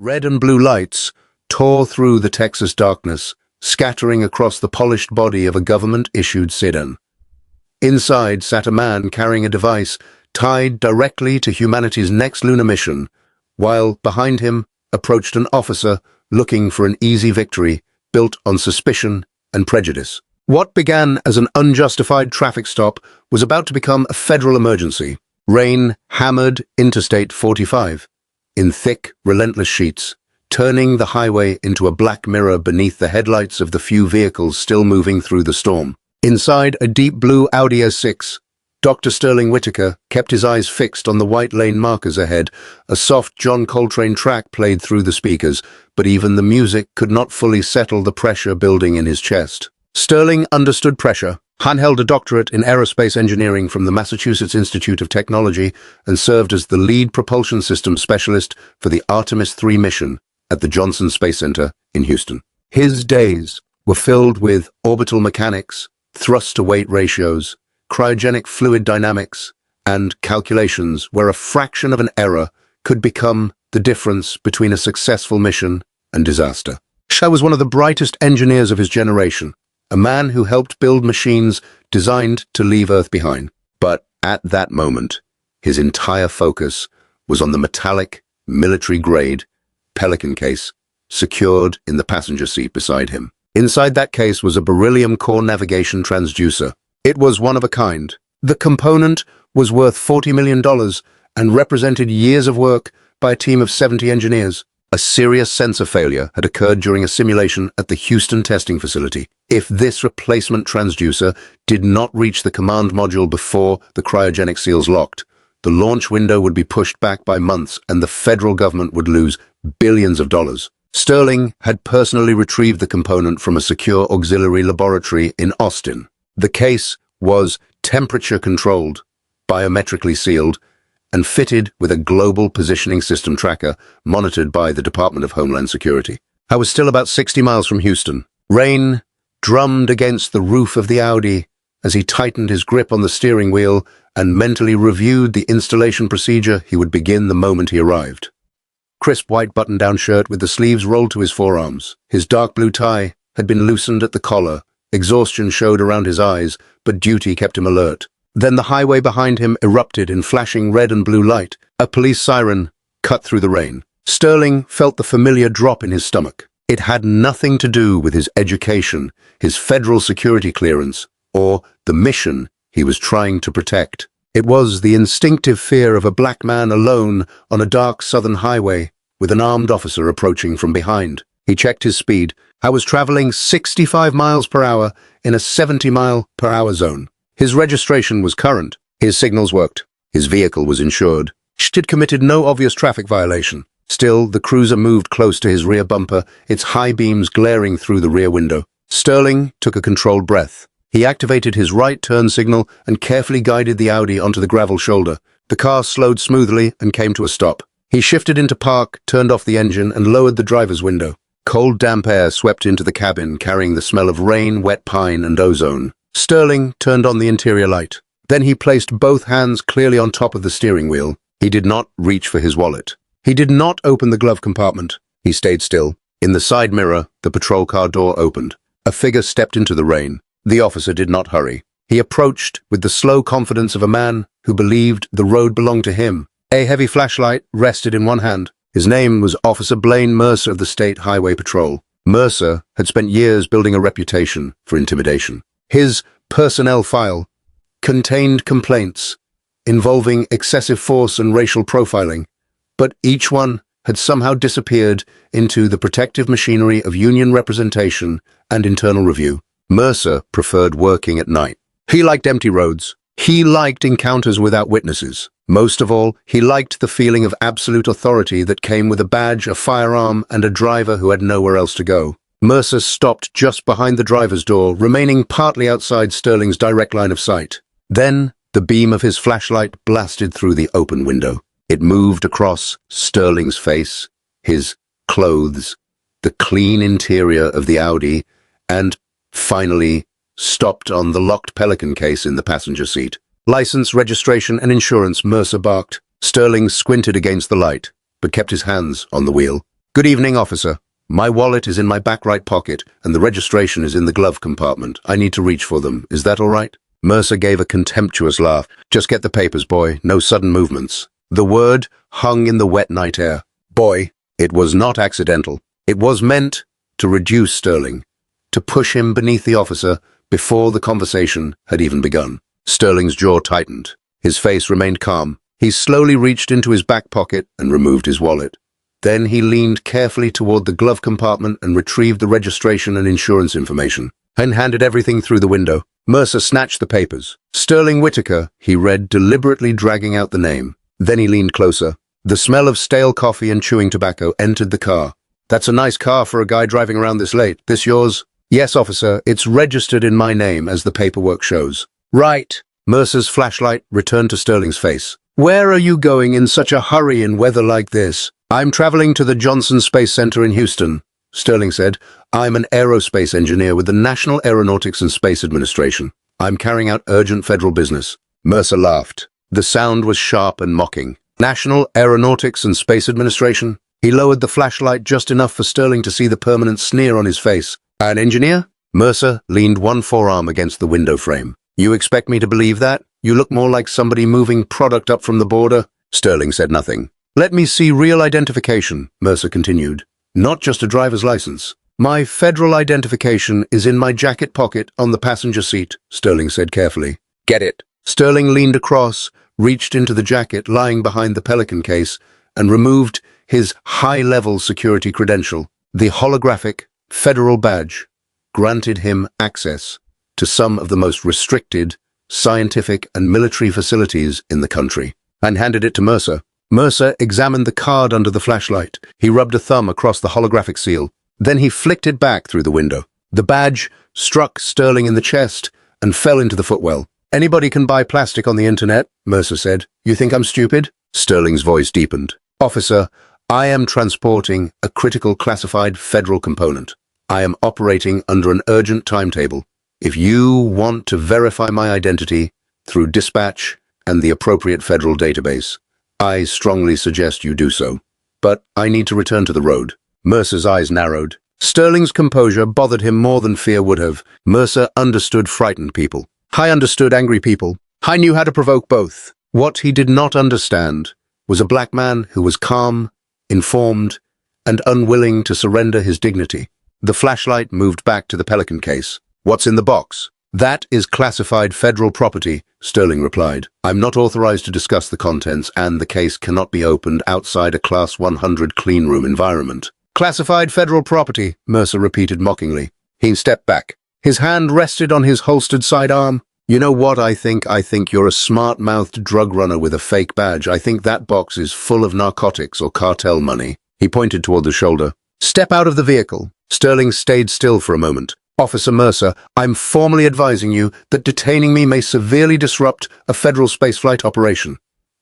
Red and blue lights tore through the Texas darkness, scattering across the polished body of a government-issued sedan. Inside sat a man carrying a device tied directly to humanity's next lunar mission, while behind him approached an officer looking for an easy victory built on suspicion and prejudice. What began as an unjustified traffic stop was about to become a federal emergency. Rain hammered Interstate 45 in thick, relentless sheets, turning the highway into a black mirror beneath the headlights of the few vehicles still moving through the storm. Inside a deep blue Audi S6, Dr. Sterling Whitaker kept his eyes fixed on the white lane markers ahead. A soft John Coltrane track played through the speakers, but even the music could not fully settle the pressure building in his chest. Sterling understood pressure. Han held a doctorate in aerospace engineering from the Massachusetts Institute of Technology and served as the lead propulsion system specialist for the Artemis III mission at the Johnson Space Center in Houston. His days were filled with orbital mechanics, thrust-to-weight ratios, cryogenic fluid dynamics, and calculations where a fraction of an error could become the difference between a successful mission and disaster. Shah was one of the brightest engineers of his generation, a man who helped build machines designed to leave Earth behind. But at that moment, his entire focus was on the metallic, military-grade Pelican case secured in the passenger seat beside him. Inside that case was a beryllium core navigation transducer. It was one of a kind. The component was worth $40 million and represented years of work by a team of 70 engineers. A serious sensor failure had occurred during a simulation at the Houston testing facility. If this replacement transducer did not reach the command module before the cryogenic seals locked, the launch window would be pushed back by months and the federal government would lose billions of dollars. Sterling had personally retrieved the component from a secure auxiliary laboratory in Austin. The case was temperature-controlled, biometrically sealed, and fitted with a global positioning system tracker monitored by the Department of Homeland Security. I was still about 60 miles from Houston. Rain drummed against the roof of the Audi as he tightened his grip on the steering wheel and mentally reviewed the installation procedure he would begin the moment he arrived. Crisp white button-down shirt with the sleeves rolled to his forearms. His dark blue tie had been loosened at the collar. Exhaustion showed around his eyes, but duty kept him alert. Then the highway behind him erupted in flashing red and blue light. A police siren cut through the rain. Sterling felt the familiar drop in his stomach. It had nothing to do with his education, his federal security clearance, or the mission he was trying to protect. It was the instinctive fear of a black man alone on a dark southern highway with an armed officer approaching from behind. He checked his speed. I was traveling 65 miles per hour in a 70-mile-per-hour zone. His registration was current. His signals worked. His vehicle was insured. He'd committed no obvious traffic violation. Still, the cruiser moved close to his rear bumper, its high beams glaring through the rear window. Sterling took a controlled breath. He activated his right turn signal and carefully guided the Audi onto the gravel shoulder. The car slowed smoothly and came to a stop. He shifted into park, turned off the engine, and lowered the driver's window. Cold, damp air swept into the cabin, carrying the smell of rain, wet pine, and ozone. Sterling turned on the interior light. Then he placed both hands clearly on top of the steering wheel. He did not reach for his wallet. He did not open the glove compartment. He stayed still. In the side mirror, the patrol car door opened. A figure stepped into the rain. The officer did not hurry. He approached with the slow confidence of a man who believed the road belonged to him. A heavy flashlight rested in one hand. His name was Officer Blaine Mercer of the State Highway Patrol. Mercer had spent years building a reputation for intimidation. His personnel file contained complaints involving excessive force and racial profiling, but each one had somehow disappeared into the protective machinery of union representation and internal review. Mercer preferred working at night. He liked empty roads. He liked encounters without witnesses. Most of all, he liked the feeling of absolute authority that came with a badge, a firearm, and a driver who had nowhere else to go. Mercer stopped just behind the driver's door, remaining partly outside Sterling's direct line of sight. Then, the beam of his flashlight blasted through the open window. It moved across Sterling's face, his clothes, the clean interior of the Audi, and, finally, stopped on the locked Pelican case in the passenger seat. License, registration, and insurance, Mercer barked. Sterling squinted against the light, but kept his hands on the wheel. Good evening, officer. My wallet is in my back right pocket, and the registration is in the glove compartment. I need to reach for them. Is that all right? Mercer gave a contemptuous laugh. Just get the papers, boy. No sudden movements. The word hung in the wet night air. Boy. It was not accidental. It was meant to reduce Sterling, to push him beneath the officer before the conversation had even begun. Sterling's jaw tightened. His face remained calm. He slowly reached into his back pocket and removed his wallet. Then he leaned carefully toward the glove compartment and retrieved the registration and insurance information, and handed everything through the window. Mercer snatched the papers. Sterling Whitaker, he read, deliberately dragging out the name. Then he leaned closer. The smell of stale coffee and chewing tobacco entered the car. That's a nice car for a guy driving around this late. This yours? Yes, officer. It's registered in my name, as the paperwork shows. Right. Mercer's flashlight returned to Sterling's face. Where are you going in such a hurry in weather like this? I'm traveling to the Johnson Space Center in Houston, Sterling said. I'm an aerospace engineer with the National Aeronautics and Space Administration. I'm carrying out urgent federal business. Mercer laughed. The sound was sharp and mocking. National Aeronautics and Space Administration? He lowered the flashlight just enough for Sterling to see the permanent sneer on his face. An engineer? Mercer leaned one forearm against the window frame. You expect me to believe that? You look more like somebody moving product up from the border. Sterling said nothing. Let me see real identification, Mercer continued. Not just a driver's license. My federal identification is in my jacket pocket on the passenger seat, Sterling said carefully. Get it. Sterling leaned across, reached into the jacket lying behind the Pelican case, and removed his high-level security credential. The holographic federal badge granted him access to some of the most restricted scientific and military facilities in the country, and handed it to Mercer. Mercer examined the card under the flashlight. He rubbed a thumb across the holographic seal. Then he flicked it back through the window. The badge struck Sterling in the chest and fell into the footwell. Anybody can buy plastic on the internet, Mercer said. You think I'm stupid? Sterling's voice deepened. Officer, I am transporting a critical classified federal component. I am operating under an urgent timetable. If you want to verify my identity through dispatch and the appropriate federal database, I strongly suggest you do so. But I need to return to the road. Mercer's eyes narrowed. Sterling's composure bothered him more than fear would have. Mercer understood frightened people. I understood angry people. I knew how to provoke both. What he did not understand was a black man who was calm, informed, and unwilling to surrender his dignity. The flashlight moved back to the Pelican case. What's in the box? That is classified federal property, Sterling replied. I'm not authorized to discuss the contents, and the case cannot be opened outside a Class 100 cleanroom environment. Classified federal property, Mercer repeated mockingly. He stepped back. His hand rested on his holstered sidearm. You know what I think? I think you're a smart-mouthed drug runner with a fake badge. I think that box is full of narcotics or cartel money. He pointed toward the shoulder. Step out of the vehicle. Sterling stayed still for a moment. Officer Mercer, I'm formally advising you that detaining me may severely disrupt a federal spaceflight operation.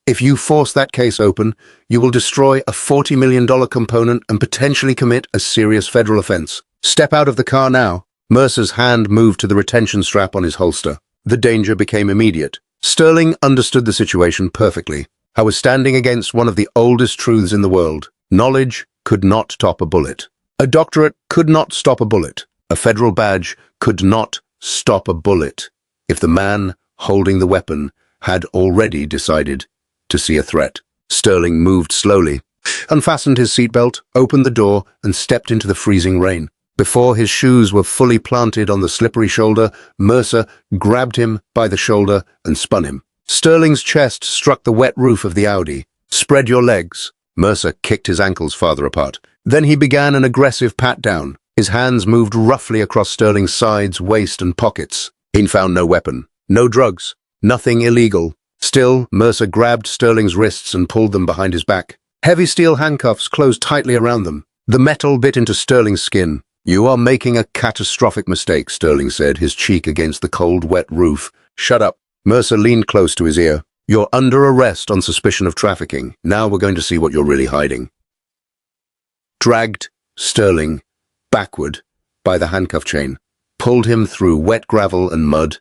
If you force that case open, you will destroy a $40 million component and potentially commit a serious federal offense. Step out of the car now. Mercer's hand moved to the retention strap on his holster. The danger became immediate. Sterling understood the situation perfectly. I was standing against one of the oldest truths in the world. Knowledge could not top a bullet. A doctorate could not stop a bullet. A federal badge could not stop a bullet if the man holding the weapon had already decided to see a threat. Sterling moved slowly, unfastened his seatbelt, opened the door, and stepped into the freezing rain. Before his shoes were fully planted on the slippery shoulder, Mercer grabbed him by the shoulder and spun him. Sterling's chest struck the wet roof of the Audi. Spread your legs. Mercer kicked his ankles farther apart. Then he began an aggressive pat-down. His hands moved roughly across Sterling's sides, waist, and pockets. He found no weapon, no drugs, nothing illegal. Still, Mercer grabbed Sterling's wrists and pulled them behind his back. Heavy steel handcuffs closed tightly around them. The metal bit into Sterling's skin. You are making a catastrophic mistake, Sterling said, his cheek against the cold, wet roof. Shut up. Mercer leaned close to his ear. You're under arrest on suspicion of trafficking. Now we're going to see what you're really hiding. Dragged Sterling backward by the handcuff chain, pulled him through wet gravel and mud,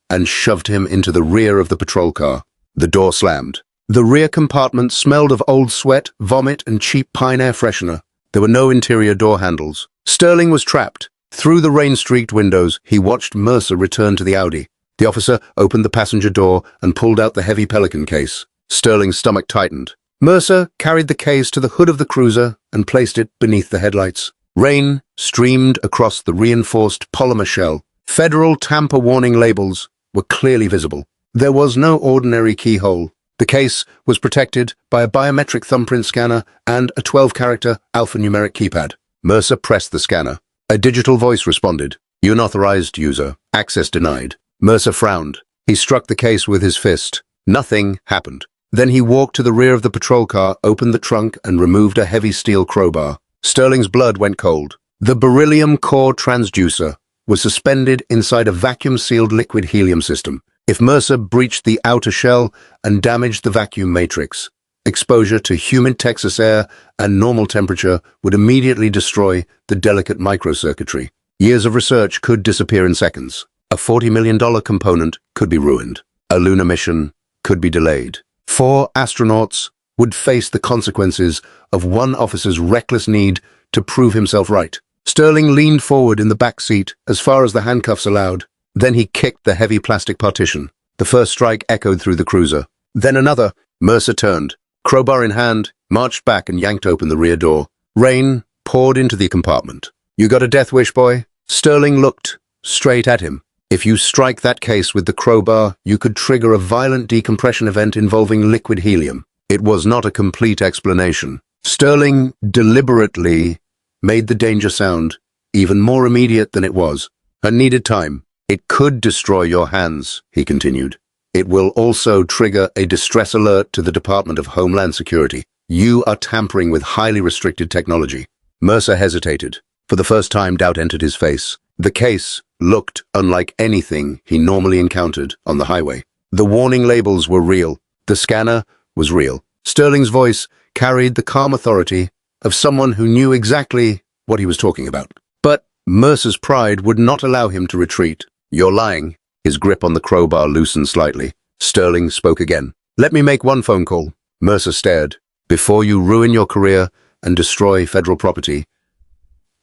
and shoved him into the rear of the patrol car. The door slammed. The rear compartment smelled of old sweat, vomit, and cheap pine air freshener. There were no interior door handles. Sterling was trapped. Through the rain-streaked windows, he watched Mercer return to the Audi. The officer opened the passenger door and pulled out the heavy Pelican case. Sterling's stomach tightened. Mercer carried the case to the hood of the cruiser and placed it beneath the headlights. Rain streamed across the reinforced polymer shell. Federal tamper warning labels were clearly visible. There was no ordinary keyhole. The case was protected by a biometric thumbprint scanner and a 12-character alphanumeric keypad. Mercer pressed the scanner. A digital voice responded. Unauthorized user. Access denied. Mercer frowned. He struck the case with his fist. Nothing happened. Then he walked to the rear of the patrol car, opened the trunk, and removed a heavy steel crowbar. Sterling's blood went cold. The beryllium core transducer was suspended inside a vacuum-sealed liquid helium system. If Mercer breached the outer shell and damaged the vacuum matrix, exposure to humid Texas air and normal temperature would immediately destroy the delicate microcircuitry. Years of research could disappear in seconds. A $40 million component could be ruined. A lunar mission could be delayed. 4 astronauts would face the consequences of one officer's reckless need to prove himself right. Sterling leaned forward in the back seat as far as the handcuffs allowed. Then he kicked the heavy plastic partition. The first strike echoed through the cruiser. Then another. Mercer turned. Crowbar in hand, marched back and yanked open the rear door. Rain poured into the compartment. "You got a death wish, boy?" Sterling looked straight at him. "If you strike that case with the crowbar, you could trigger a violent decompression event involving liquid helium." It was not a complete explanation. Sterling deliberately made the danger sound even more immediate than it was. "I needed time. It could destroy your hands," he continued. "It will also trigger a distress alert to the Department of Homeland Security. You are tampering with highly restricted technology." Mercer hesitated. For the first time, doubt entered his face. The case looked unlike anything he normally encountered on the highway. The warning labels were real. The scanner was real. Sterling's voice carried the calm authority of someone who knew exactly what he was talking about. But Mercer's pride would not allow him to retreat. "You're lying." His grip on the crowbar loosened slightly. Sterling spoke again. "Let me make one phone call." Mercer stared. "Before you ruin your career and destroy federal property,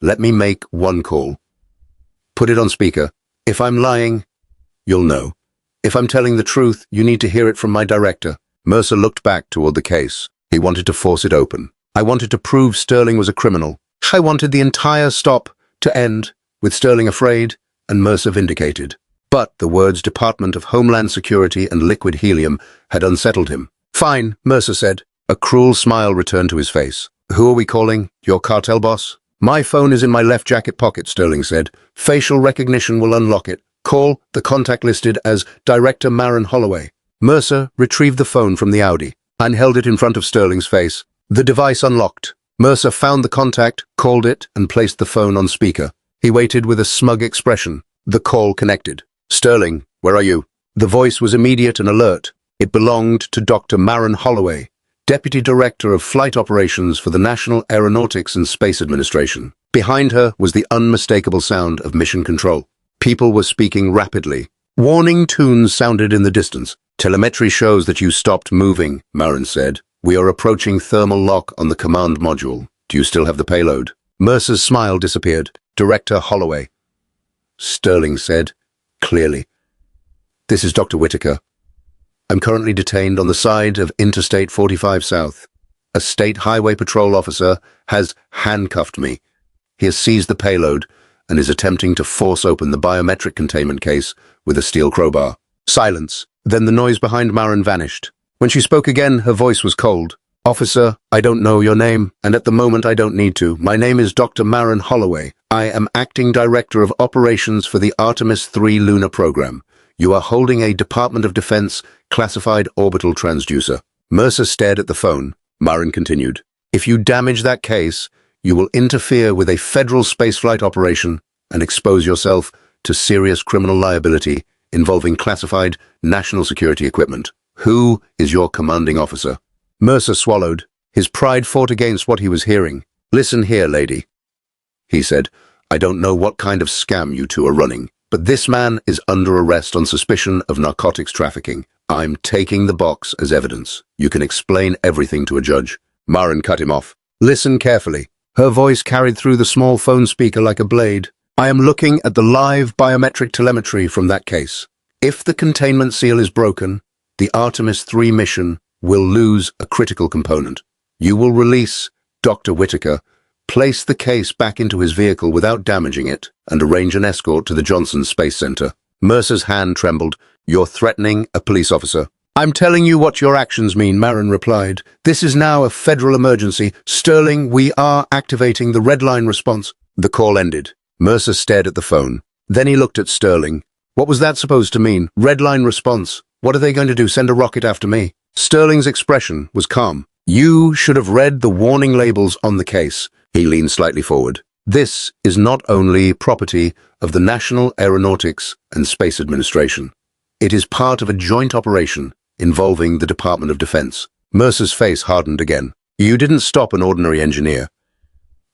let me make one call. Put it on speaker. If I'm lying, you'll know. If I'm telling the truth, you need to hear it from my director." Mercer looked back toward the case. He wanted to force it open. "I wanted to prove Sterling was a criminal. I wanted the entire stop to end with Sterling afraid and Mercer vindicated." But the words Department of Homeland Security and liquid helium had unsettled him. "Fine," Mercer said. A cruel smile returned to his face. "Who are we calling? Your cartel boss?" "My phone is in my left jacket pocket," Sterling said. "Facial recognition will unlock it. Call the contact listed as Director Maren Holloway." Mercer retrieved the phone from the Audi and held it in front of Sterling's face. The device unlocked. Mercer found the contact, called it, and placed the phone on speaker. He waited with a smug expression. The call connected. "Sterling, where are you?" The voice was immediate and alert. It belonged to Dr. Maren Holloway, Deputy Director of Flight Operations for the National Aeronautics and Space Administration. Behind her was the unmistakable sound of mission control. People were speaking rapidly. Warning tunes sounded in the distance. "Telemetry shows that you stopped moving," Maren said. "We are approaching thermal lock on the command module. Do you still have the payload?" Mercer's smile disappeared. "Director Holloway," Sterling said, clearly. "This is Dr. Whitaker. I'm currently detained on the side of Interstate 45 South. A state highway patrol officer has handcuffed me. He has seized the payload and is attempting to force open the biometric containment case with a steel crowbar." Silence. Then the noise behind Maren vanished. When she spoke again, her voice was cold. "Officer, I don't know your name, and at the moment I don't need to. My name is Dr. Maren Holloway. I am Acting Director of Operations for the Artemis III lunar program. You are holding a Department of Defense classified orbital transducer." Mercer stared at the phone. Maren continued. "If you damage that case, you will interfere with a federal spaceflight operation and expose yourself to serious criminal liability involving classified national security equipment. Who is your commanding officer?" Mercer swallowed. His pride fought against what he was hearing. "Listen here, lady," he said. "I don't know what kind of scam you two are running, but this man is under arrest on suspicion of narcotics trafficking. I'm taking the box as evidence. You can explain everything to a judge." Maren cut him off. "Listen carefully. Her voice carried through the small phone speaker like a blade. I am looking at the live biometric telemetry from that case. If the containment seal is broken, the Artemis 3 mission will lose a critical component. You will release Dr. Whitaker, place the case back into his vehicle without damaging it, and arrange an escort to the Johnson Space Center. Mercer's hand trembled. You're threatening a police officer. I'm telling you what your actions mean, Marin replied. This is now a federal emergency. Sterling, we are activating the red line response. The call ended. Mercer stared at the phone. Then he looked at Sterling. What was that supposed to mean? Red line response. What are they going to do, send a rocket after me? Sterling's expression was calm. You should have read the warning labels on the case. He leaned slightly forward. This is not only property of the National Aeronautics and Space Administration. It is part of a joint operation involving the Department of Defense. Mercer's face hardened again. You didn't stop an ordinary engineer.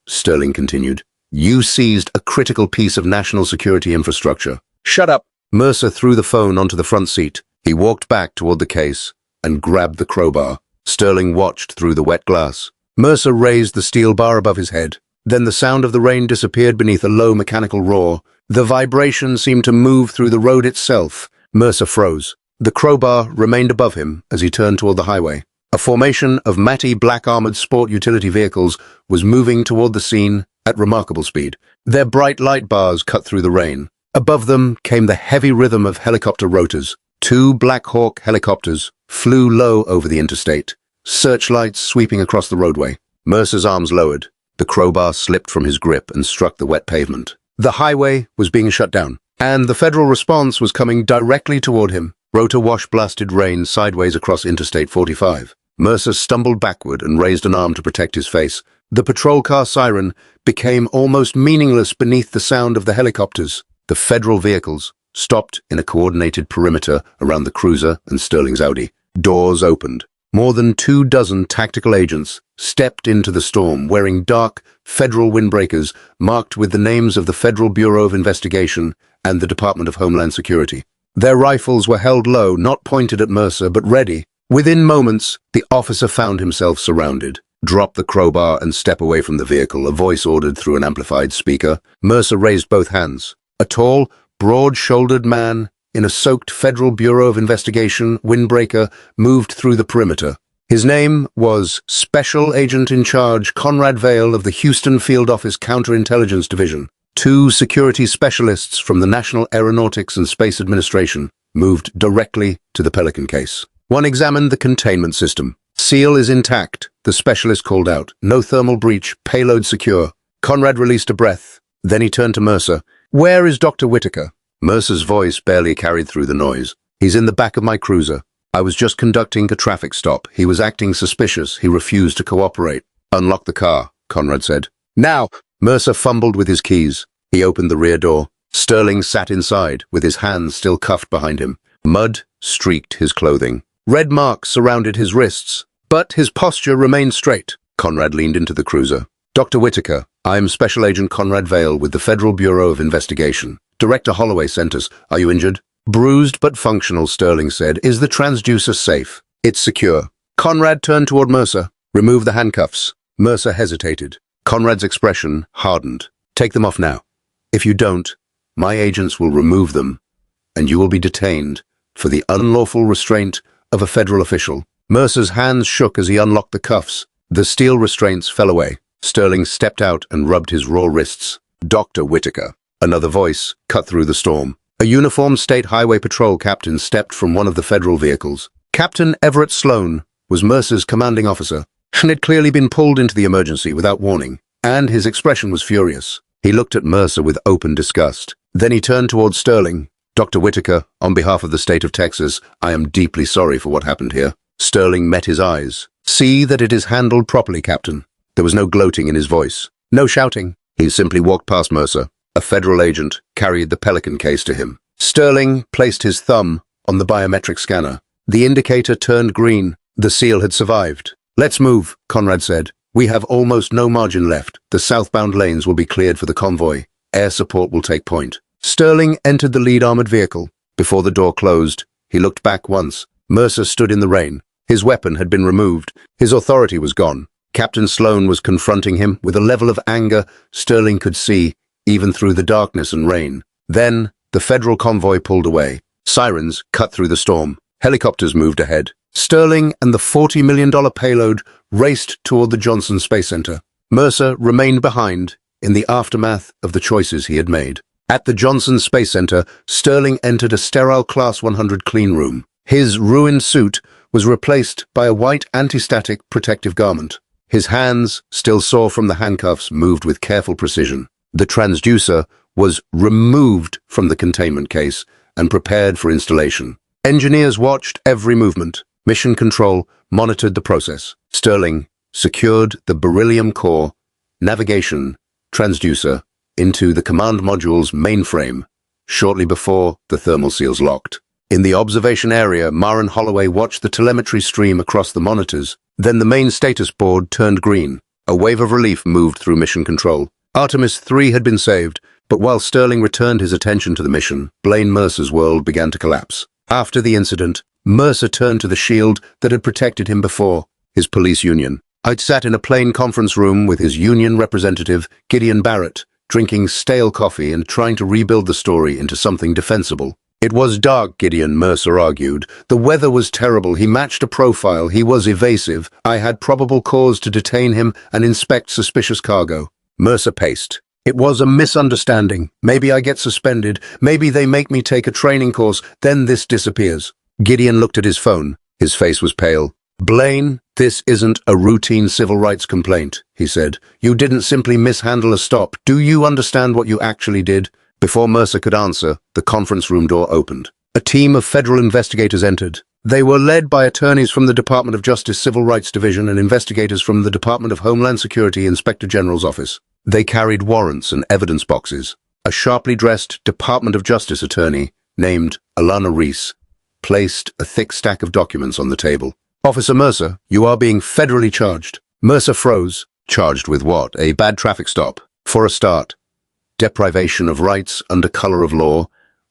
Sterling continued. You seized a critical piece of national security infrastructure. Shut up. Mercer threw the phone onto the front seat. He walked back toward the case and grabbed the crowbar. Sterling watched through the wet glass. Mercer raised the steel bar above his head. Then the sound of the rain disappeared beneath a low mechanical roar. The vibration seemed to move through the road itself. Mercer froze. The crowbar remained above him as he turned toward the highway. A formation of matty black-armored sport utility vehicles was moving toward the scene at remarkable speed. Their bright light bars cut through the rain. Above them came the heavy rhythm of helicopter rotors. 2 Black Hawk helicopters flew low over the interstate, searchlights sweeping across the roadway. Mercer's arms lowered. The crowbar slipped from his grip and struck the wet pavement. The highway was being shut down, and the federal response was coming directly toward him. Rotor wash-blasted rain sideways across Interstate 45. Mercer stumbled backward and raised an arm to protect his face. The patrol car siren became almost meaningless beneath the sound of the helicopters. The federal vehicles stopped in a coordinated perimeter around the cruiser and Sterling's Audi. Doors opened. More than 24 tactical agents stepped into the storm wearing dark federal windbreakers marked with the names of the Federal Bureau of Investigation and the Department of Homeland Security. Their rifles were held low, not pointed at Mercer, but ready. Within moments, the officer found himself surrounded. Drop the crowbar and step away from the vehicle, a voice ordered through an amplified speaker. Mercer raised both hands. A tall, broad-shouldered man in a soaked Federal Bureau of Investigation windbreaker moved through the perimeter. His name was Special Agent in Charge Conrad Vale of the Houston Field Office Counterintelligence Division. 2 security specialists from the National Aeronautics and Space Administration moved directly to the Pelican case. One examined the containment system. Seal is intact, the specialist called out. No thermal breach, payload secure. Conrad released a breath. Then he turned to Mercer. Where is Dr. Whitaker? Mercer's voice barely carried through the noise. He's in the back of my cruiser. I was just conducting a traffic stop. He was acting suspicious. He refused to cooperate. Unlock the car, Conrad said. Now! Mercer fumbled with his keys. He opened the rear door. Sterling sat inside, with his hands still cuffed behind him. Mud streaked his clothing. Red marks surrounded his wrists, but his posture remained straight. Conrad leaned into the cruiser. Dr. Whitaker, I'm Special Agent Conrad Vale with the Federal Bureau of Investigation. Director Holloway sent us. Are you injured? Bruised but functional, Sterling said. Is the transducer safe? It's secure. Conrad turned toward Mercer. Remove the handcuffs. Mercer hesitated. Conrad's expression hardened. Take them off now. If you don't, my agents will remove them, and you will be detained for the unlawful restraint of a federal official. Mercer's hands shook as he unlocked the cuffs. The steel restraints fell away. Sterling stepped out and rubbed his raw wrists. Dr. Whitaker. Another voice cut through the storm. A uniformed state highway patrol captain stepped from one of the federal vehicles. Captain Everett Sloan was Mercer's commanding officer, and had clearly been pulled into the emergency without warning, and his expression was furious. He looked at Mercer with open disgust. Then he turned towards Sterling. Dr. Whitaker, on behalf of the state of Texas, I am deeply sorry for what happened here. Sterling met his eyes. See that it is handled properly, Captain. There was no gloating in his voice. No shouting. He simply walked past Mercer. A federal agent carried the Pelican case to him. Sterling placed his thumb on the biometric scanner. The indicator turned green. The seal had survived. Let's move, Conrad said. We have almost no margin left. The southbound lanes will be cleared for the convoy. Air support will take point. Sterling entered the lead armored vehicle. Before the door closed, he looked back once. Mercer stood in the rain. His weapon had been removed. His authority was gone. Captain Sloan was confronting him with a level of anger Sterling could see, even through the darkness and rain. Then, the federal convoy pulled away. Sirens cut through the storm. Helicopters moved ahead. Sterling and the $40 million payload raced toward the Johnson Space Center. Mercer remained behind in the aftermath of the choices he had made. At the Johnson Space Center, Sterling entered a sterile Class 100 clean room. His ruined suit was replaced by a white anti-static protective garment. His hands, still sore from the handcuffs, moved with careful precision. The transducer was removed from the containment case and prepared for installation. Engineers watched every movement. Mission Control monitored the process. Sterling secured the beryllium core, navigation, transducer into the command module's mainframe shortly before the thermal seals locked. In the observation area, Maren Holloway watched the telemetry stream across the monitors. Then the main status board turned green. A wave of relief moved through Mission Control. Artemis 3 had been saved, but while Sterling returned his attention to the mission, Blaine Mercer's world began to collapse. After the incident, Mercer turned to the shield that had protected him before, his police union. I'd sat in a plain conference room with his union representative, Gideon Barrett, drinking stale coffee and trying to rebuild the story into something defensible. It was dark, Gideon, Mercer argued. The weather was terrible. He matched a profile. He was evasive. I had probable cause to detain him and inspect suspicious cargo. Mercer paced. It was a misunderstanding. Maybe I get suspended. Maybe they make me take a training course. Then this disappears. Gideon looked at his phone. His face was pale. Blaine, this isn't a routine civil rights complaint, he said. You didn't simply mishandle a stop. Do you understand what you actually did? Before Mercer could answer, the conference room door opened. A team of federal investigators entered. They were led by attorneys from the Department of Justice Civil Rights Division and investigators from the Department of Homeland Security Inspector General's office. They carried warrants and evidence boxes. A sharply dressed Department of Justice attorney, named Alana Reese, placed a thick stack of documents on the table. Officer Mercer, you are being federally charged. Mercer froze. Charged with what? A bad traffic stop. For a start. Deprivation of rights under color of law,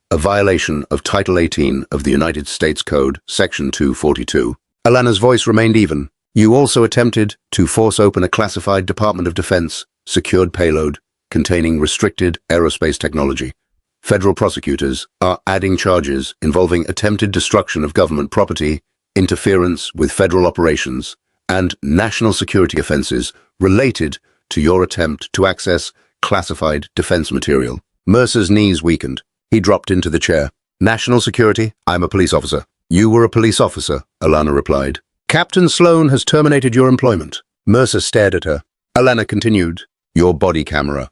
a violation of Title 18 of the United States Code, Section 242. Alana's voice remained even. You also attempted to force open a classified Department of Defense secured payload containing restricted aerospace technology. Federal prosecutors are adding charges involving attempted destruction of government property, interference with federal operations, and national security offenses related to your attempt to access classified defense material. Mercer's knees weakened. He dropped into the chair. National security? I'm a police officer. You were a police officer, Alana replied. Captain Sloan has terminated your employment. Mercer stared at her. Alana continued. Your body camera.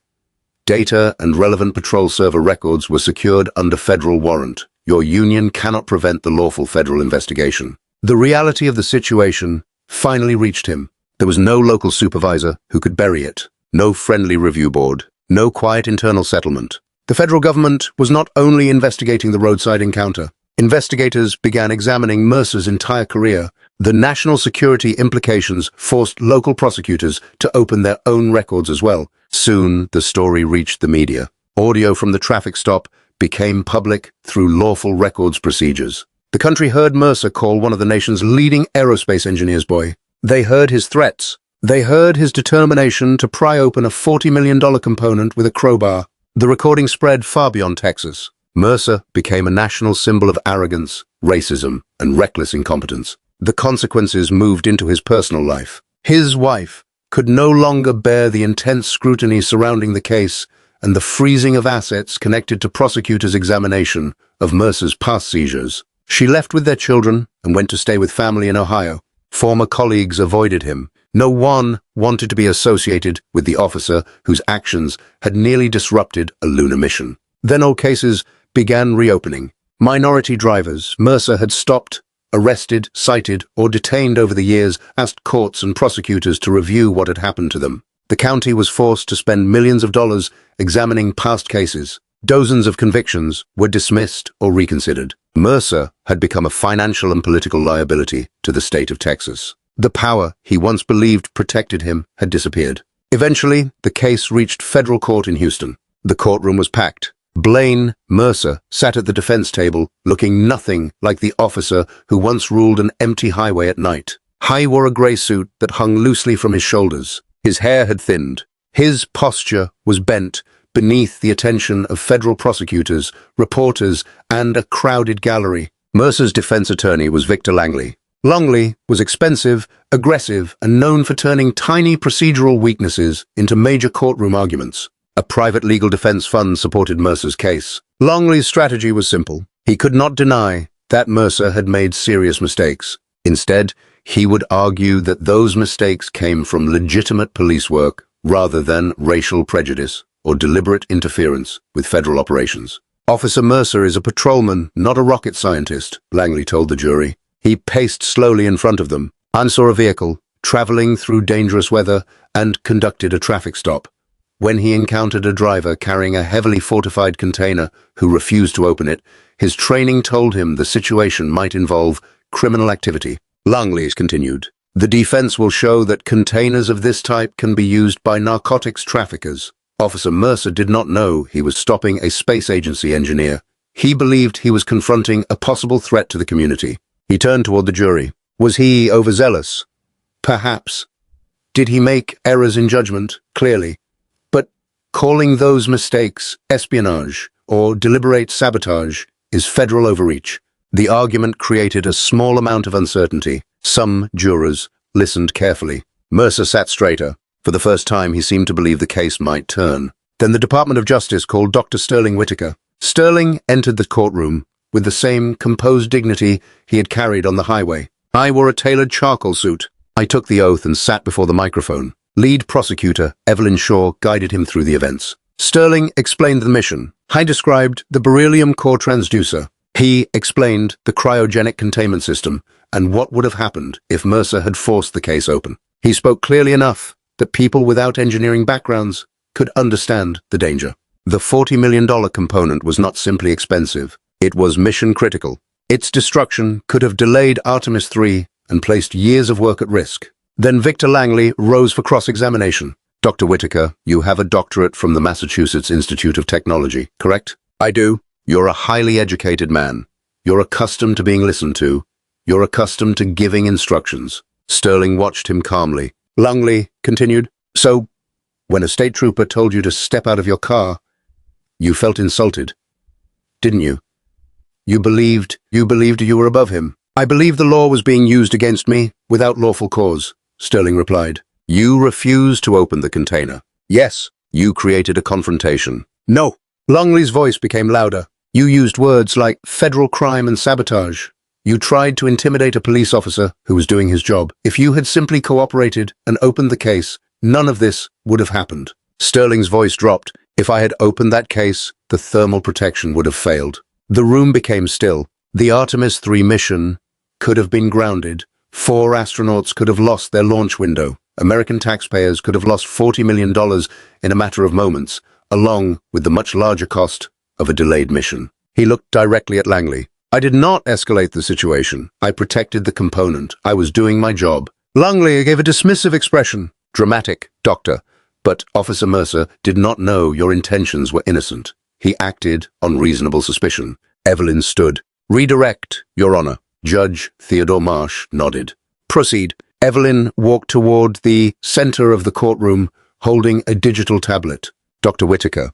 Data and relevant patrol server records were secured under federal warrant. Your union cannot prevent the lawful federal investigation. The reality of the situation finally reached him. There was no local supervisor who could bury it. No friendly review board. No quiet internal settlement. The federal government was not only investigating the roadside encounter. Investigators began examining Mercer's entire career. The national security implications forced local prosecutors to open their own records as well. Soon, the story reached the media. Audio from the traffic stop became public through lawful records procedures. The country heard Mercer call one of the nation's leading aerospace engineers boy. They heard his threats. They heard his determination to pry open a $40 million component with a crowbar. The recording spread far beyond Texas. Mercer became a national symbol of arrogance, racism, and reckless incompetence. The consequences moved into his personal life. His wife could no longer bear the intense scrutiny surrounding the case and the freezing of assets connected to prosecutors' examination of Mercer's past seizures. She left with their children and went to stay with family in Ohio. Former colleagues avoided him. No one wanted to be associated with the officer whose actions had nearly disrupted a lunar mission. Then all cases began reopening. Minority drivers Mercer had stopped, arrested, cited, or detained over the years asked courts and prosecutors to review what had happened to them. The county was forced to spend millions of dollars examining past cases. Dozens of convictions were dismissed or reconsidered. Mercer had become a financial and political liability to the state of Texas. The power he once believed protected him had disappeared. Eventually, the case reached federal court in Houston. The courtroom was packed. Blaine Mercer sat at the defense table, looking nothing like the officer who once ruled an empty highway at night. He wore a grey suit that hung loosely from his shoulders. His hair had thinned. His posture was bent beneath the attention of federal prosecutors, reporters, and a crowded gallery. Mercer's defense attorney was Victor Langley. Langley was expensive, aggressive, and known for turning tiny procedural weaknesses into major courtroom arguments. A private legal defense fund supported Mercer's case. Langley's strategy was simple. He could not deny that Mercer had made serious mistakes. Instead, he would argue that those mistakes came from legitimate police work rather than racial prejudice or deliberate interference with federal operations. Officer Mercer is a patrolman, not a rocket scientist, Langley told the jury. He paced slowly in front of them, and saw a vehicle traveling through dangerous weather, and conducted a traffic stop. When he encountered a driver carrying a heavily fortified container who refused to open it, his training told him the situation might involve criminal activity. Langley continued, "The defense will show that containers of this type can be used by narcotics traffickers." Officer Mercer did not know he was stopping a space agency engineer. He believed he was confronting a possible threat to the community. He turned toward the jury. Was he overzealous? Perhaps. Did he make errors in judgment? Clearly. But calling those mistakes espionage or deliberate sabotage is federal overreach. The argument created a small amount of uncertainty. Some jurors listened carefully. Mercer sat straighter. For the first time, he seemed to believe the case might turn. Then the Department of Justice called Dr. Sterling Whitaker. Sterling entered the courtroom with the same composed dignity he had carried on the highway. I wore a tailored charcoal suit. I took the oath and sat before the microphone. Lead prosecutor Evelyn Shaw guided him through the events. Sterling explained the mission. I described the beryllium core transducer. He explained the cryogenic containment system and what would have happened if Mercer had forced the case open. He spoke clearly enough that people without engineering backgrounds could understand the danger. The $40 million component was not simply expensive. It was mission critical. Its destruction could have delayed Artemis 3 and placed years of work at risk. Then Victor Langley rose for cross-examination. Dr. Whitaker, you have a doctorate from the Massachusetts Institute of Technology, correct? I do. You're a highly educated man. You're accustomed to being listened to. You're accustomed to giving instructions. Sterling watched him calmly. Langley continued, "So, when a state trooper told you to step out of your car, you felt insulted, didn't you? You believed you were above him." "I believed the law was being used against me without lawful cause," Sterling replied. "You refused to open the container." "Yes." "You created a confrontation." "No." Langley's voice became louder. "You used words like federal crime and sabotage. You tried to intimidate a police officer who was doing his job. If you had simply cooperated and opened the case, none of this would have happened." Sterling's voice dropped. "If I had opened that case, the thermal protection would have failed." The room became still. The Artemis 3 mission could have been grounded. 4 astronauts could have lost their launch window. American taxpayers could have lost $40 million in a matter of moments, along with the much larger cost of a delayed mission. He looked directly at Langley. "I did not escalate the situation. I protected the component. I was doing my job." Langley gave a dismissive expression. "Dramatic, Doctor. But Officer Mercer did not know your intentions were innocent. He acted on reasonable suspicion." Evelyn stood. "Redirect, Your Honor." Judge Theodore Marsh nodded. "Proceed." Evelyn walked toward the center of the courtroom, holding a digital tablet. Dr. Whitaker.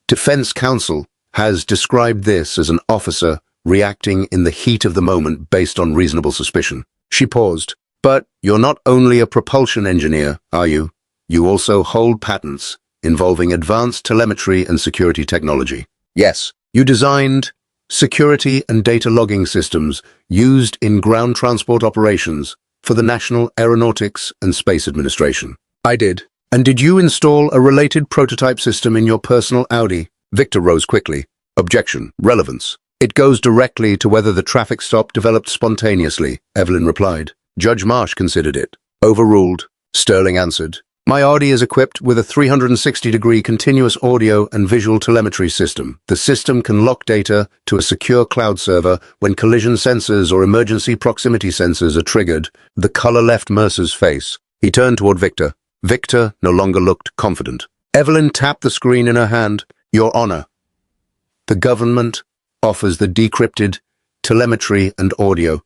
Defense counsel has described this as an officer reacting in the heat of the moment based on reasonable suspicion. She paused. "But you're not only a propulsion engineer, are you? You also hold patents involving advanced telemetry and security technology." "Yes." "You designed security and data logging systems used in ground transport operations for the National Aeronautics and Space Administration." "I did." "And did you install a related prototype system in your personal Audi?" Victor rose quickly. "Objection. Relevance. It goes directly to whether the traffic stop developed spontaneously," Evelyn replied. Judge Marsh considered it. "Overruled," Sterling answered. "My Audi is equipped with a 360-degree continuous audio and visual telemetry system. The system can lock data to a secure cloud server when collision sensors or emergency proximity sensors are triggered." The color left Mercer's face. He turned toward Victor. Victor no longer looked confident. Evelyn tapped the screen in her hand. "Your Honor, the government offers the decrypted telemetry and audio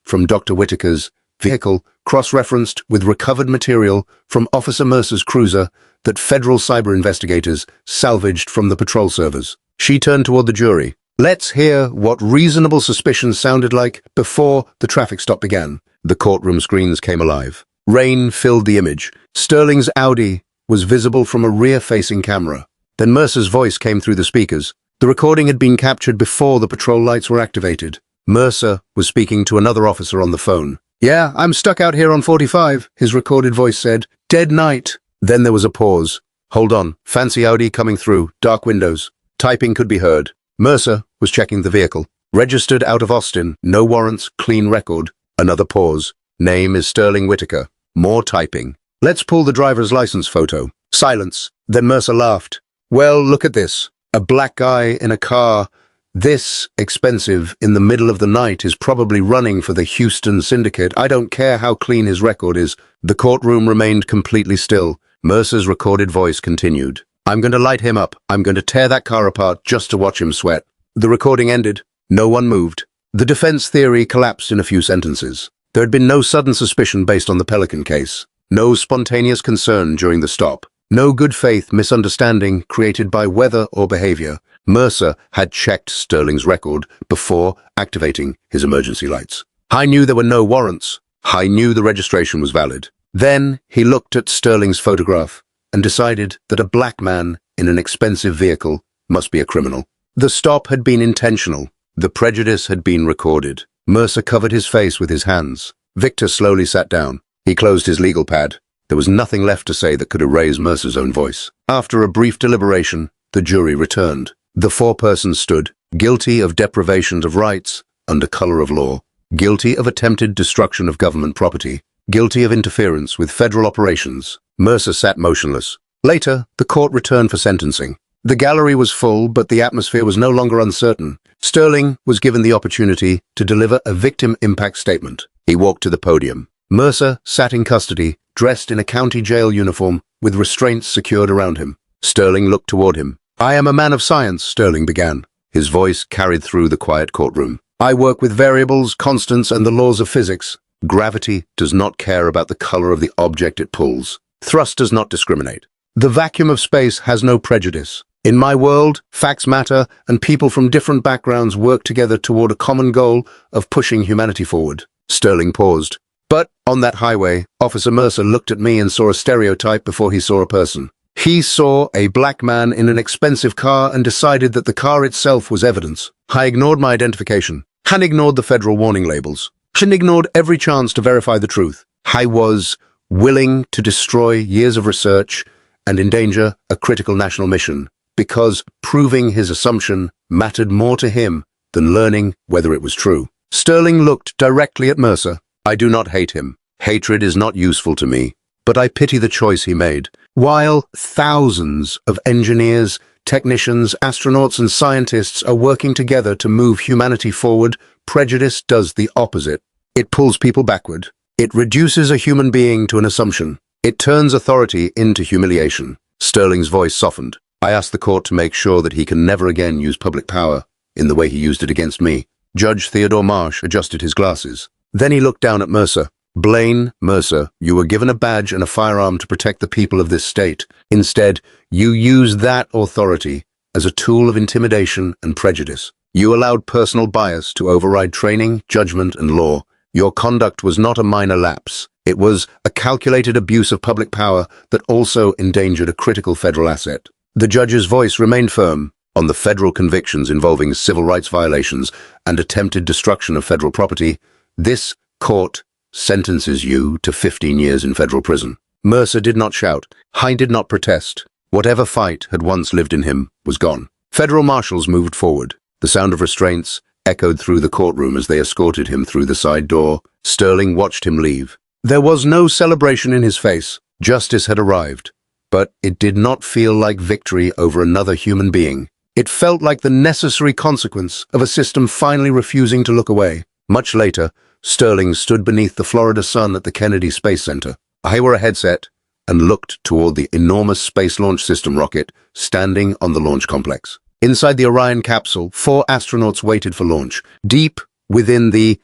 from Dr. Whitaker's vehicle cross-referenced with recovered material from Officer Mercer's cruiser that federal cyber investigators salvaged from the patrol servers. She turned toward the jury. Let's hear what reasonable suspicion sounded like before the traffic stop began. The courtroom screens came alive. Rain filled the image. Sterling's Audi was visible from a rear-facing camera. Then Mercer's voice came through the speakers. The recording had been captured before the patrol lights were activated. Mercer was speaking to another officer on the phone. "Yeah, I'm stuck out here on 45, his recorded voice said. "Dead night." Then there was a pause. "Hold on. Fancy Audi coming through. Dark windows." Typing could be heard. Mercer was checking the vehicle. "Registered out of Austin. No warrants. Clean record." Another pause. "Name is Sterling Whitaker." More typing. "Let's pull the driver's license photo." Silence. Then Mercer laughed. "Well, look at this. A black guy in a car this expensive in the middle of the night is probably running for the Houston Syndicate. I don't care how clean his record is." The courtroom remained completely still. Mercer's recorded voice continued. "I'm going to light him up. I'm going to tear that car apart just to watch him sweat." The recording ended. No one moved. The defense theory collapsed in a few sentences. There had been no sudden suspicion based on the Pelican case. No spontaneous concern during the stop. No good faith misunderstanding created by weather or behavior. Mercer had checked Sterling's record before activating his emergency lights. I knew there were no warrants. I knew the registration was valid. Then he looked at Sterling's photograph and decided that a black man in an expensive vehicle must be a criminal. The stop had been intentional. The prejudice had been recorded. Mercer covered his face with his hands. Victor slowly sat down. He closed his legal pad. There was nothing left to say that could erase Mercer's own voice. After a brief deliberation, the jury returned. The four persons stood, guilty of deprivation of rights under color of law, guilty of attempted destruction of government property, guilty of interference with federal operations. Mercer sat motionless. Later, the court returned for sentencing. The gallery was full, but the atmosphere was no longer uncertain. Sterling was given the opportunity to deliver a victim impact statement. He walked to the podium. Mercer sat in custody, dressed in a county jail uniform, with restraints secured around him. Sterling looked toward him. "I am a man of science," Sterling began. His voice carried through the quiet courtroom. "I work with variables, constants, and the laws of physics. Gravity does not care about the color of the object it pulls. Thrust does not discriminate. The vacuum of space has no prejudice. In my world, facts matter, and people from different backgrounds work together toward a common goal of pushing humanity forward." Sterling paused. "But on that highway, Officer Mercer looked at me and saw a stereotype before he saw a person. He saw a black man in an expensive car and decided that the car itself was evidence. I ignored my identification, and ignored the federal warning labels, and ignored every chance to verify the truth. I was willing to destroy years of research and endanger a critical national mission, because proving his assumption mattered more to him than learning whether it was true." Sterling looked directly at Mercer. "I do not hate him. Hatred is not useful to me, but I pity the choice he made. While thousands of engineers, technicians, astronauts, and scientists are working together to move humanity forward, prejudice does the opposite. It pulls people backward. It reduces a human being to an assumption. It turns authority into humiliation." Sterling's voice softened. "I ask the court to make sure that he can never again use public power in the way he used it against me." Judge Theodore Marsh adjusted his glasses. Then he looked down at Mercer. "Blaine Mercer, you were given a badge and a firearm to protect the people of this state. Instead, you used that authority as a tool of intimidation and prejudice. You allowed personal bias to override training, judgment, and law. Your conduct was not a minor lapse. It was a calculated abuse of public power that also endangered a critical federal asset." The judge's voice remained firm. "On the federal convictions involving civil rights violations and attempted destruction of federal property, this court sentences you to 15 years in federal prison." Mercer did not shout. He did not protest. Whatever fight had once lived in him was gone. Federal marshals moved forward. The sound of restraints echoed through the courtroom as they escorted him through the side door. Sterling watched him leave. There was no celebration in his face. Justice had arrived, but it did not feel like victory over another human being. It felt like the necessary consequence of a system finally refusing to look away. Much later, Sterling stood beneath the Florida sun at the Kennedy Space Center. I wore a headset and looked toward the enormous Space Launch System rocket standing on the launch complex. Inside the Orion capsule, 4 astronauts waited for launch. Deep within the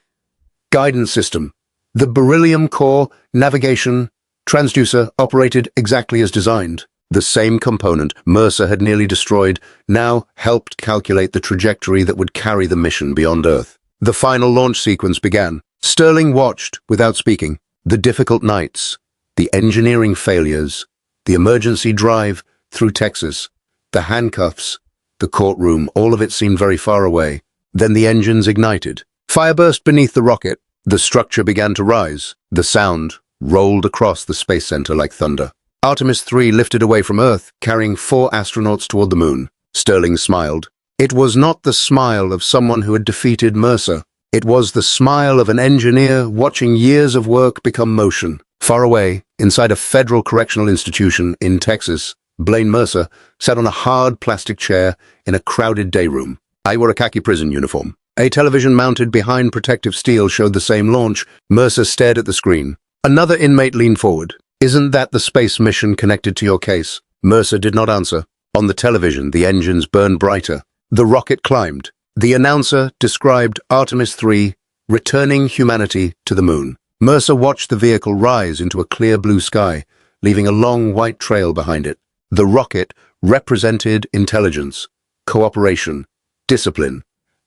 guidance system, The beryllium core, navigation, transducer operated exactly as designed. The same component Mercer had nearly destroyed now helped calculate the trajectory that would carry the mission beyond Earth. The final launch sequence began. Sterling watched without speaking. The difficult nights, the engineering failures, the emergency drive through Texas, the handcuffs, the courtroom, all of it seemed very far away. Then the engines ignited. Fire burst beneath the rocket. The structure began to rise. The sound rolled across the space center like thunder. Artemis 3 lifted away from Earth, carrying 4 astronauts toward the moon. Sterling smiled. It was not the smile of someone who had defeated Mercer. It was the smile of an engineer watching years of work become motion. Far away, inside a federal correctional institution in Texas, Blaine Mercer sat on a hard plastic chair in a crowded day room. I wore a khaki prison uniform. A television mounted behind protective steel showed the same launch. Mercer stared at the screen. Another inmate leaned forward. "Isn't that the space mission connected to your case?" Mercer did not answer. On the television, the engines burned brighter. The rocket climbed. The announcer described Artemis 3 returning humanity to the moon. Mercer watched the vehicle rise into a clear blue sky, leaving a long white trail behind it. The rocket represented intelligence, cooperation, discipline,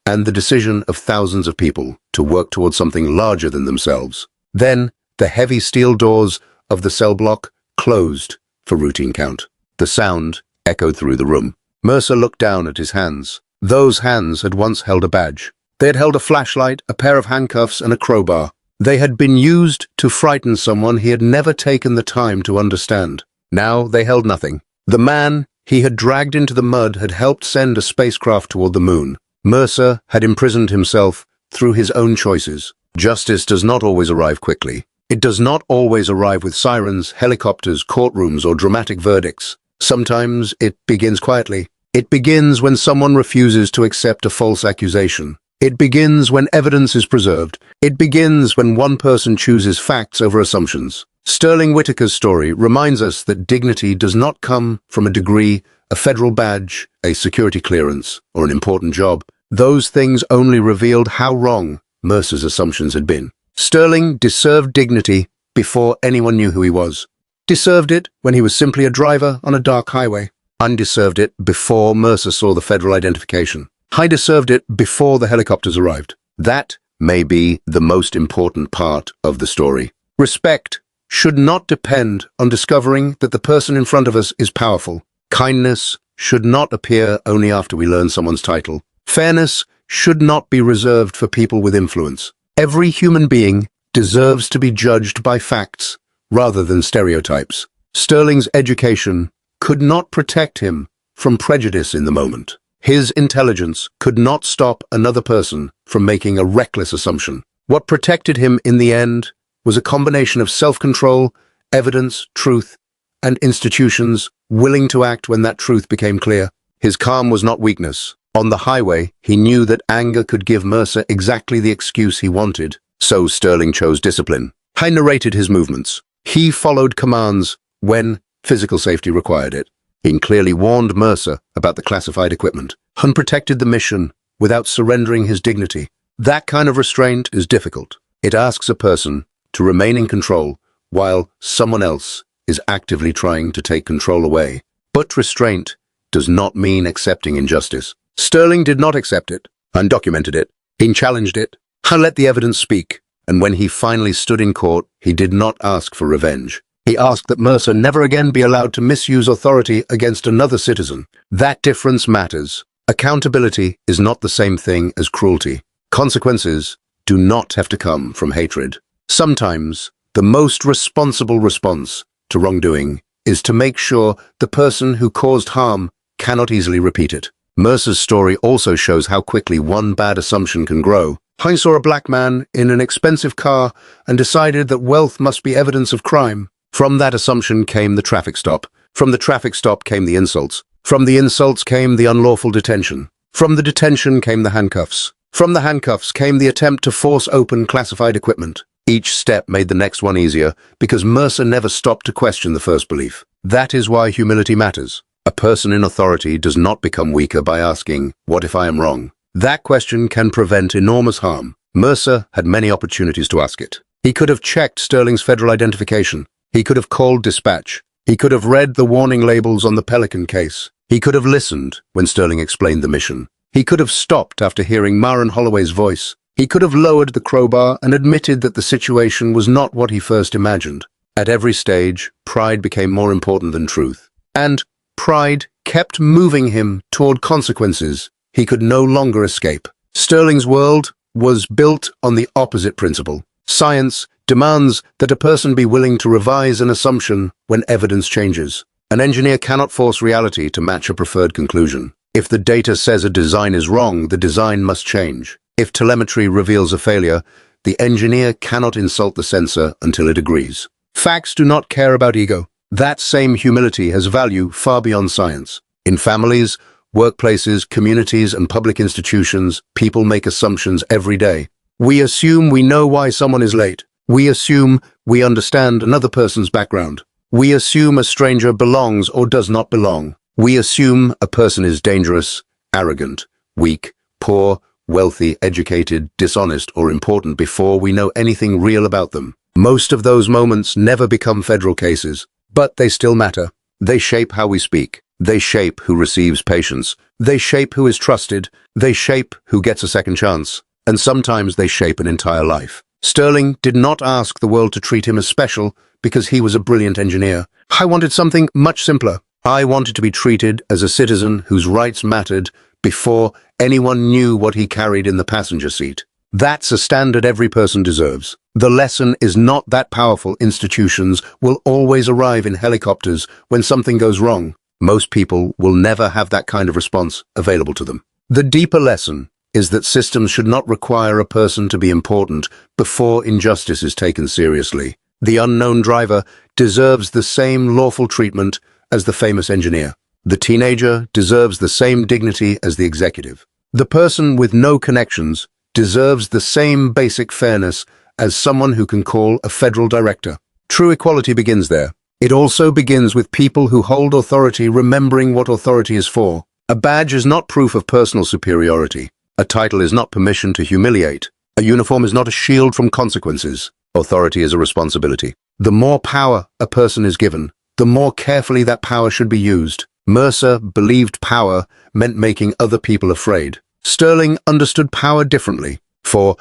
and the decision of thousands of people to work towards something larger than themselves. Then, the heavy steel doors of the cell block closed for routine count. The sound echoed through the room. Mercer looked down at his hands. Those hands had once held a badge. They had held a flashlight, a pair of handcuffs, and a crowbar. They had been used to frighten someone he had never taken the time to understand. Now they held nothing. The man he had dragged into the mud had helped send a spacecraft toward the moon. Mercer had imprisoned himself through his own choices. Justice does not always arrive quickly. It does not always arrive with sirens, helicopters, courtrooms, or dramatic verdicts. Sometimes it begins quietly. It begins when someone refuses to accept a false accusation. It begins when evidence is preserved. It begins when one person chooses facts over assumptions. Sterling Whitaker's story reminds us that dignity does not come from a degree, a federal badge, a security clearance, or an important job. Those things only revealed how wrong Mercer's assumptions had been. Sterling deserved dignity before anyone knew who he was. Deserved it when he was simply a driver on a dark highway. Undeserved it before Mercer saw the federal identification. I deserved it before the helicopters arrived. That may be the most important part of the story. Respect should not depend on discovering that the person in front of us is powerful. Kindness should not appear only after we learn someone's title. Fairness should not be reserved for people with influence. Every human being deserves to be judged by facts rather than stereotypes. Sterling's education could not protect him from prejudice in the moment. His intelligence could not stop another person from making a reckless assumption. What protected him in the end was a combination of self-control, evidence, truth, and institutions willing to act when that truth became clear. His calm was not weakness. On the highway, he knew that anger could give Mercer exactly the excuse he wanted, so Sterling chose discipline. I narrated his movements. He followed commands when physical safety required it. He clearly warned Mercer about the classified equipment and protected the mission without surrendering his dignity. That kind of restraint is difficult. It asks a person to remain in control while someone else is actively trying to take control away. But restraint does not mean accepting injustice. Sterling did not accept it, undocumented it. He challenged it, and let the evidence speak. And when he finally stood in court, he did not ask for revenge. He asked that Mercer never again be allowed to misuse authority against another citizen. That difference matters. Accountability is not the same thing as cruelty. Consequences do not have to come from hatred. Sometimes, the most responsible response to wrongdoing is to make sure the person who caused harm cannot easily repeat it. Mercer's story also shows how quickly one bad assumption can grow. I saw a black man in an expensive car and decided that wealth must be evidence of crime. From that assumption came the traffic stop. From the traffic stop came the insults. From the insults came the unlawful detention. From the detention came the handcuffs. From the handcuffs came the attempt to force open classified equipment. Each step made the next one easier because Mercer never stopped to question the first belief. That is why humility matters. A person in authority does not become weaker by asking, "What if I am wrong?" That question can prevent enormous harm. Mercer had many opportunities to ask it. He could have checked Sterling's federal identification. He could have called dispatch. He could have read the warning labels on the Pelican case. He could have listened when Sterling explained the mission. He could have stopped after hearing Marin Holloway's voice. He could have lowered the crowbar and admitted that the situation was not what he first imagined. At every stage, pride became more important than truth. And pride kept moving him toward consequences he could no longer escape. Sterling's world was built on the opposite principle. Science demands that a person be willing to revise an assumption when evidence changes. An engineer cannot force reality to match a preferred conclusion. If the data says a design is wrong, the design must change. If telemetry reveals a failure, the engineer cannot insult the sensor until it agrees. Facts do not care about ego. That same humility has value far beyond science. In families, workplaces, communities, and public institutions, people make assumptions every day. We assume we know why someone is late. We assume we understand another person's background. We assume a stranger belongs or does not belong. We assume a person is dangerous, arrogant, weak, poor, wealthy, educated, dishonest, or important before we know anything real about them. Most of those moments never become federal cases, but they still matter. They shape how we speak. They shape who receives patience. They shape who is trusted. They shape who gets a second chance. And sometimes they shape an entire life. Sterling did not ask the world to treat him as special because he was a brilliant engineer. I wanted something much simpler. I wanted to be treated as a citizen whose rights mattered before anyone knew what he carried in the passenger seat. That's a standard every person deserves. The lesson is not that powerful institutions will always arrive in helicopters when something goes wrong. Most people will never have that kind of response available to them. The deeper lesson is that systems should not require a person to be important before injustice is taken seriously. The unknown driver deserves the same lawful treatment as the famous engineer. The teenager deserves the same dignity as the executive. The person with no connections deserves the same basic fairness as someone who can call a federal director. True equality begins there. It also begins with people who hold authority remembering what authority is for. A badge is not proof of personal superiority. A title is not permission to humiliate. A uniform is not a shield from consequences. Authority is a responsibility. The more power a person is given, the more carefully that power should be used. Mercer believed power meant making other people afraid. Sterling understood power differently. For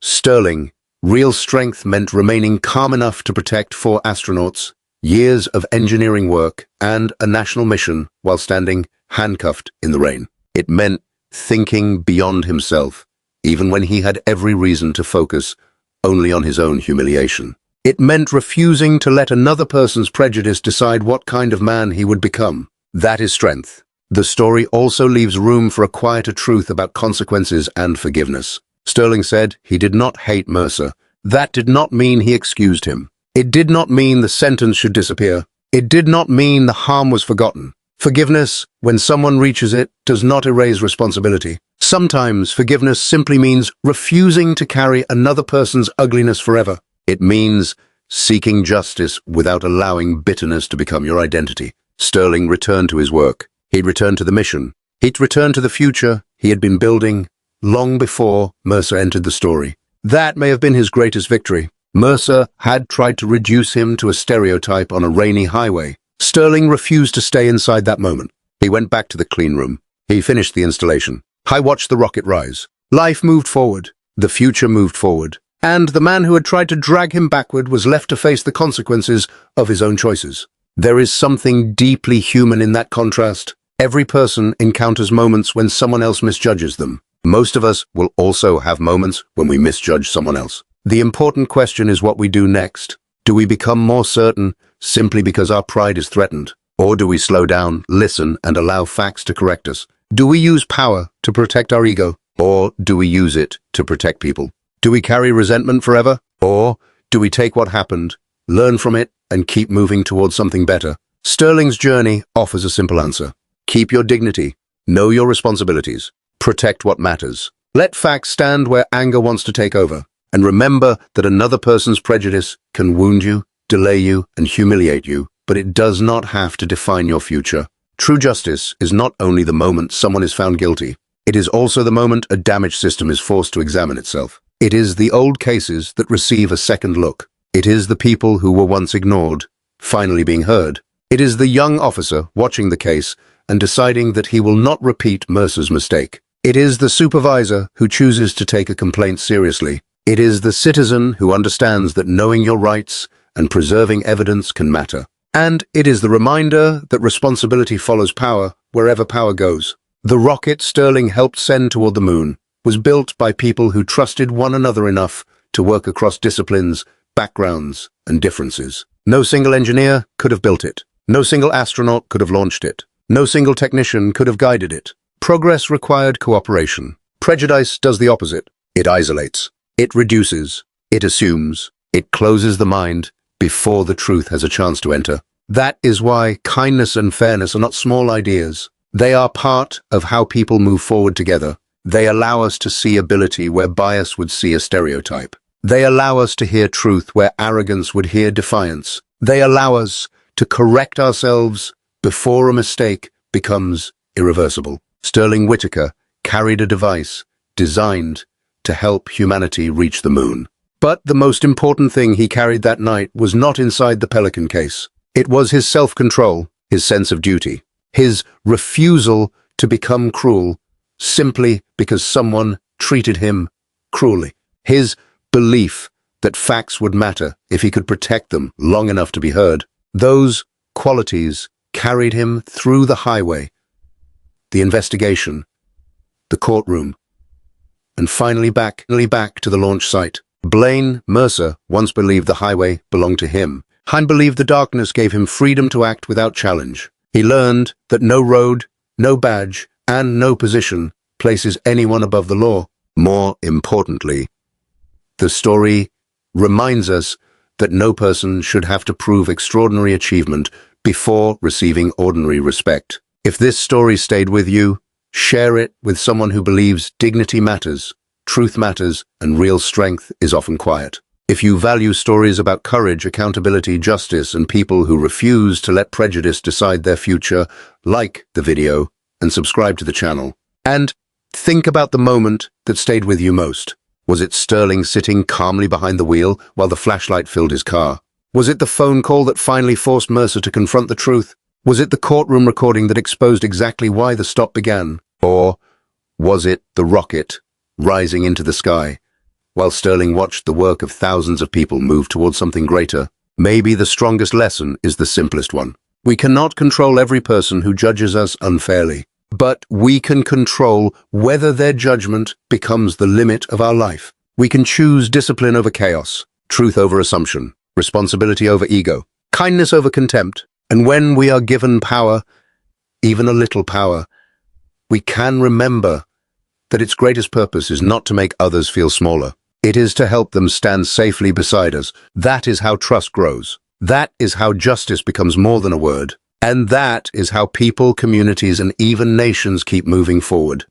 Sterling, real strength meant remaining calm enough to protect 4 astronauts, years of engineering work, and a national mission while standing handcuffed in the rain. It meant thinking beyond himself, even when he had every reason to focus only on his own humiliation. It meant refusing to let another person's prejudice decide what kind of man he would become. That is strength. The story also leaves room for a quieter truth about consequences and forgiveness. Sterling said he did not hate Mercer. That did not mean he excused him. It did not mean the sentence should disappear. It did not mean the harm was forgotten. Forgiveness, when someone reaches it, does not erase responsibility. Sometimes forgiveness simply means refusing to carry another person's ugliness forever. It means seeking justice without allowing bitterness to become your identity. Sterling returned to his work. He'd returned to the mission. He'd returned to the future he had been building long before Mercer entered the story. That may have been his greatest victory. Mercer had tried to reduce him to a stereotype on a rainy highway. Sterling refused to stay inside that moment. He went back to the clean room. He finished the installation. I watched the rocket rise. Life moved forward. The future moved forward. And the man who had tried to drag him backward was left to face the consequences of his own choices. There is something deeply human in that contrast. Every person encounters moments when someone else misjudges them. Most of us will also have moments when we misjudge someone else. The important question is what we do next. Do we become more certain simply because our pride is threatened? Or do we slow down, listen, and allow facts to correct us? Do we use power to protect our ego? Or do we use it to protect people? Do we carry resentment forever? Or do we take what happened, learn from it, and keep moving towards something better? Sterling's journey offers a simple answer. Keep your dignity. Know your responsibilities. Protect what matters. Let facts stand where anger wants to take over. And remember that another person's prejudice can wound you, delay you, and humiliate you, but it does not have to define your future. True justice is not only the moment someone is found guilty. It is also the moment a damaged system is forced to examine itself. It is the old cases that receive a second look. It is the people who were once ignored, finally being heard. It is the young officer watching the case and deciding that he will not repeat Mercer's mistake. It is the supervisor who chooses to take a complaint seriously. It is the citizen who understands that knowing your rights and preserving evidence can matter. And it is the reminder that responsibility follows power wherever power goes. The rocket Sterling helped send toward the moon was built by people who trusted one another enough to work across disciplines, backgrounds, and differences. No single engineer could have built it. No single astronaut could have launched it. No single technician could have guided it. Progress required cooperation. Prejudice does the opposite. It isolates. It reduces. It assumes. It closes the mind before the truth has a chance to enter. That is why kindness and fairness are not small ideas. They are part of how people move forward together. They allow us to see ability where bias would see a stereotype. They allow us to hear truth where arrogance would hear defiance. They allow us to correct ourselves before a mistake becomes irreversible. Sterling Whitaker carried a device designed to help humanity reach the moon. But the most important thing he carried that night was not inside the Pelican case. It was his self-control, his sense of duty, his refusal to become cruel simply because someone treated him cruelly. His belief that facts would matter if he could protect them long enough to be heard. Those qualities carried him through the highway, the investigation, the courtroom, and finally back to the launch site. Blaine Mercer once believed the highway belonged to him. Hein believed the darkness gave him freedom to act without challenge. He learned that no road, no badge, and no position places anyone above the law. More importantly, the story reminds us that no person should have to prove extraordinary achievement before receiving ordinary respect. If this story stayed with you, share it with someone who believes dignity matters, truth matters, and real strength is often quiet. If you value stories about courage, accountability, justice, and people who refuse to let prejudice decide their future, like the video and subscribe to the channel. And think about the moment that stayed with you most. Was it Sterling sitting calmly behind the wheel while the flashlight filled his car? Was it the phone call that finally forced Mercer to confront the truth? Was it the courtroom recording that exposed exactly why the stop began? Or was it the rocket rising into the sky while Sterling watched the work of thousands of people move towards something greater? Maybe the strongest lesson is the simplest one. We cannot control every person who judges us unfairly, but we can control whether their judgment becomes the limit of our life. We can choose discipline over chaos, truth over assumption, responsibility over ego, kindness over contempt. And when we are given power, even a little power, we can remember that its greatest purpose is not to make others feel smaller. It is to help them stand safely beside us. That is how trust grows. That is how justice becomes more than a word. And that is how people, communities, and even nations keep moving forward.